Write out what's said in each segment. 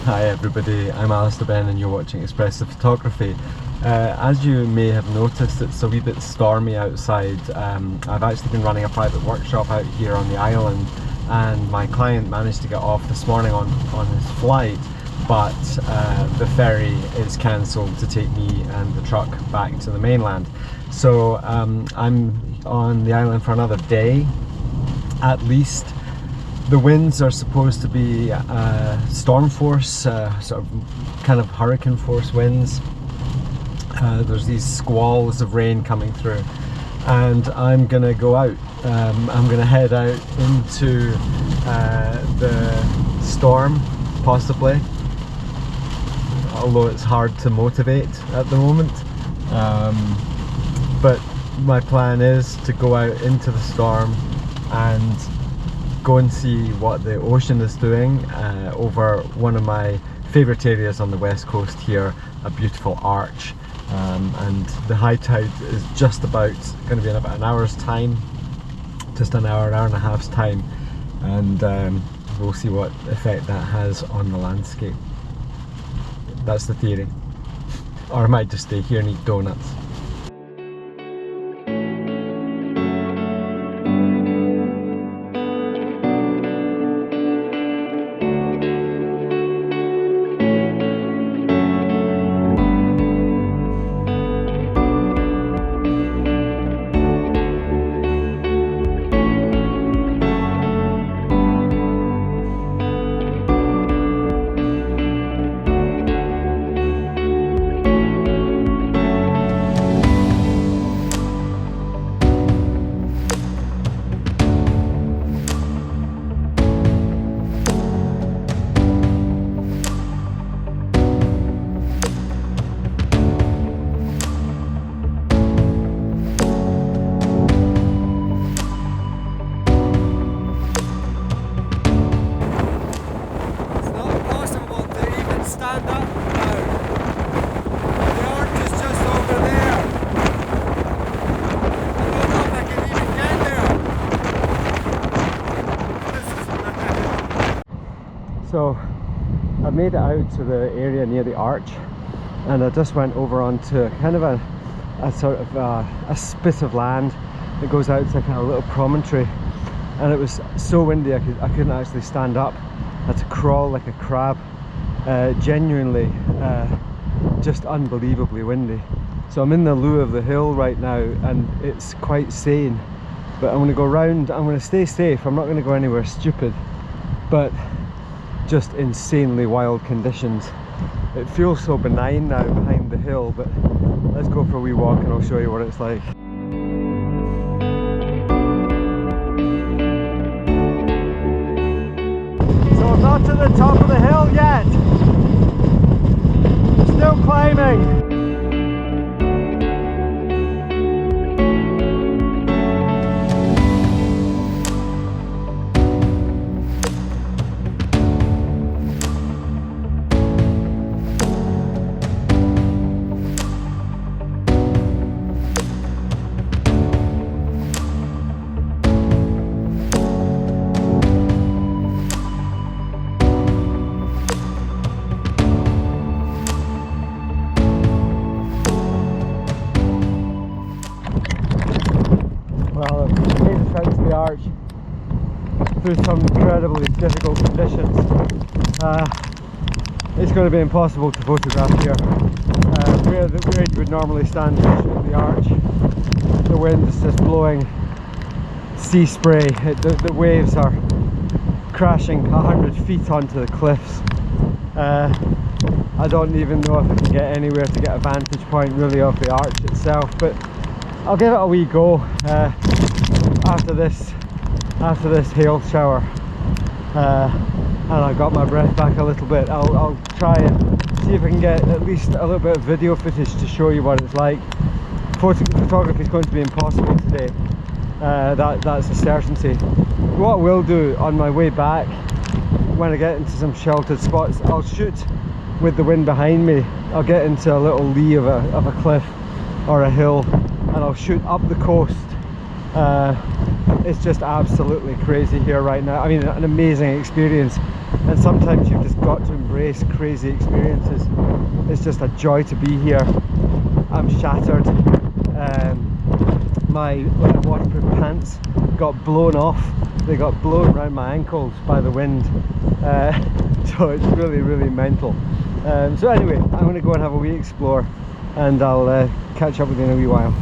Hi everybody, I'm Alister, Benn and you're watching Expressive Photography. As you may have noticed, it's a wee bit stormy outside. I've actually been running a private workshop out here on the island, and my client managed to get off this morning on his flight, but the ferry is cancelled to take me and the truck back to the mainland. So I'm on the island for another day at least. The winds are supposed to be storm force, sort of kind of hurricane force winds. There's these squalls of rain coming through, and I'm gonna go out. I'm gonna head out into the storm, possibly, although it's hard to motivate at the moment. But my plan is to go out into the storm and go and see what the ocean is doing over one of my favourite areas on the west coast here, a beautiful arch. And the high tide is just about going to be in about an hour's time, just an hour and a half's time, and we'll see what effect that has on the landscape. That's the theory. Or I might just stay here and eat donuts. So I made it out to the area near the arch, and I just went over onto kind of a sort of a spit of land that goes out to kind of a little promontory, and it was so windy I couldn't actually stand up. I had to crawl like a crab. Genuinely just unbelievably windy. So I'm in the loo of the hill right now, and it's quite sane, but I'm going to go round. I'm going to stay safe. I'm not going to go anywhere stupid, but just insanely wild conditions. It feels so benign now behind the hill, but let's go for a wee walk and I'll show you what it's like. So I'm not to the top of the hill yet. Still climbing. Well, I've made it out to the arch through some incredibly difficult conditions. It's going to be impossible to photograph here. Where you would normally stand to shoot the arch, the wind is just blowing sea spray. The waves are crashing 100 feet onto the cliffs. I don't even know if I can get anywhere to get a vantage point really of the arch itself, but I'll give it a wee go after this hail shower, and I got my breath back a little bit. I'll try and see if I can get at least a little bit of video footage to show you what it's like. Photography is going to be impossible today, that's a certainty. What we'll do on my way back, when I get into some sheltered spots, I'll shoot with the wind behind me. I'll get into a little lee of a cliff or a hill, and I'll shoot up the coast It's just absolutely crazy here right now. I mean, an amazing experience, and sometimes you've just got to embrace crazy experiences. It's just a joy to be here. I'm shattered. My waterproof pants got blown off. They got blown around my ankles by the wind. So it's really, really mental. So anyway, I'm going to go and have a wee explore, and I'll catch up with you in a wee while.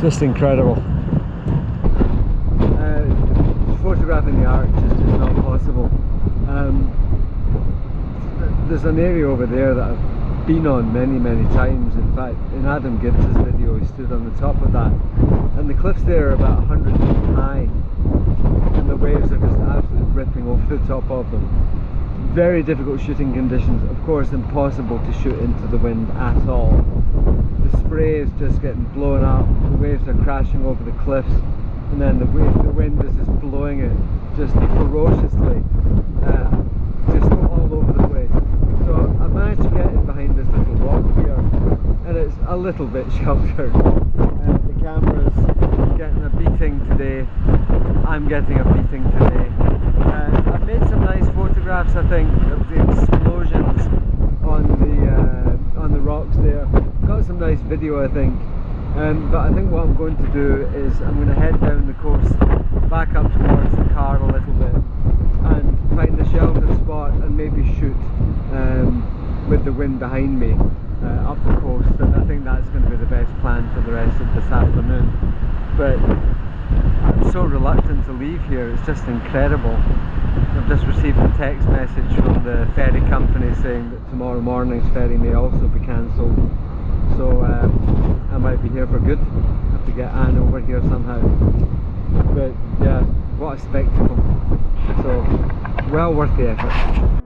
Just incredible. Photographing the arch is just not possible. There's an area over there that I've been on many times. In fact, in Adam Gibbs' video, he stood on the top of that, and the cliffs there are about 100 feet high, and the waves are just absolutely ripping over the top of them. Very difficult shooting conditions. Of course, impossible to shoot into the wind at all. The spray is just getting blown up, the waves are crashing over the cliffs, and then the wind is just blowing it just ferociously, just all over the place. So I managed to get in behind this little rock here, and it's a little bit sheltered. The camera's getting a beating today. I'm getting a beating today. I've made some nice photographs, I think, of the explosions on the rocks there. Got some nice video, I think. But I think what I'm going to do is I'm going to head down the coast, back up towards the car a little bit, and find a sheltered spot and maybe shoot with the wind behind me up the coast. And I think that's going to be the best plan for the rest of this afternoon. But I'm so reluctant to leave here, it's just incredible. I've just received a text message from the ferry company saying that tomorrow morning's ferry may also be cancelled. So I might be here for good. I have to get Anne over here somehow. But yeah, what a spectacle. So well worth the effort.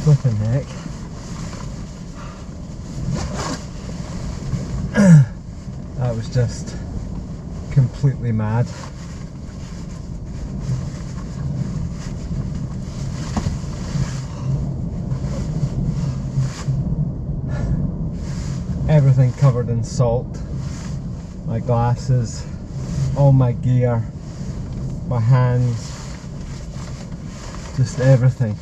Flipping heck. That was just completely mad. Everything covered in salt. My glasses, all my gear, my hands, just everything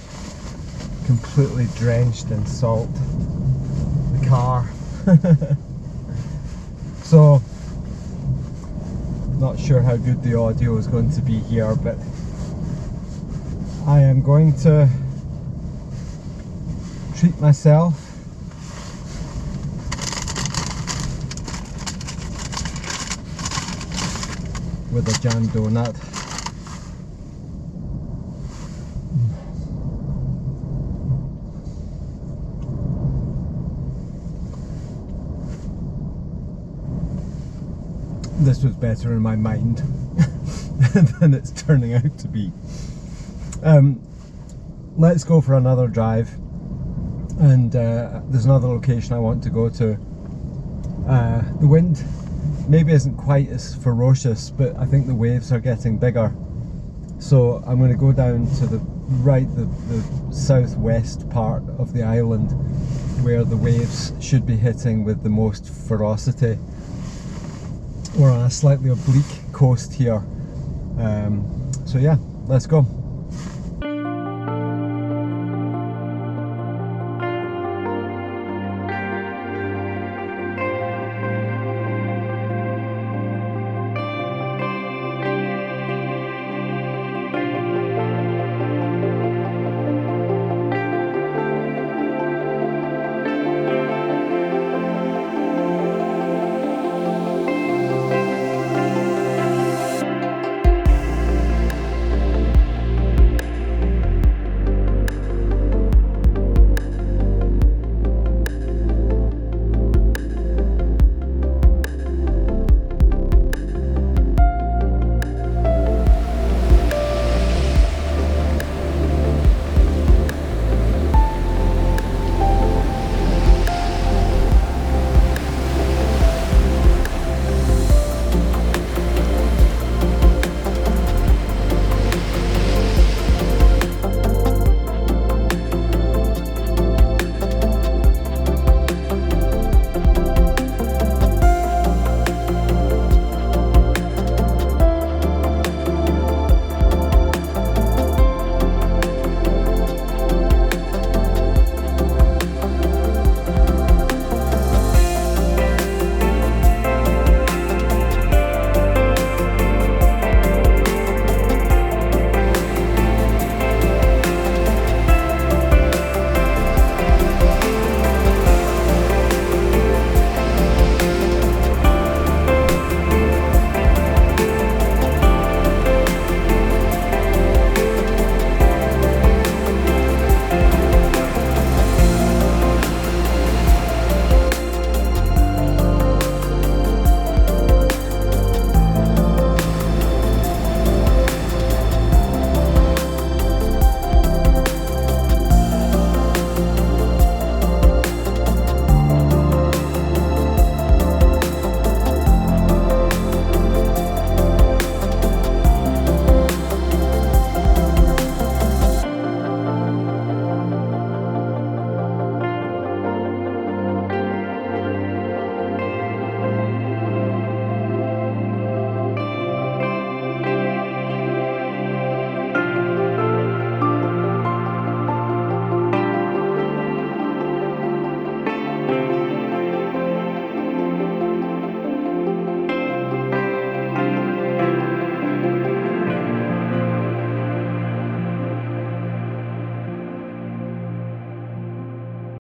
completely drenched in salt. The car. So, not sure how good the audio is going to be here, but I am going to treat myself with a jam donut. This was better in my mind than it's turning out to be. Let's go for another drive, and there's another location I want to go to. The wind maybe isn't quite as ferocious, but I think the waves are getting bigger, so I'm going to go down to the southwest part of the island where the waves should be hitting with the most ferocity. We're on a slightly oblique coast here, so yeah, let's go.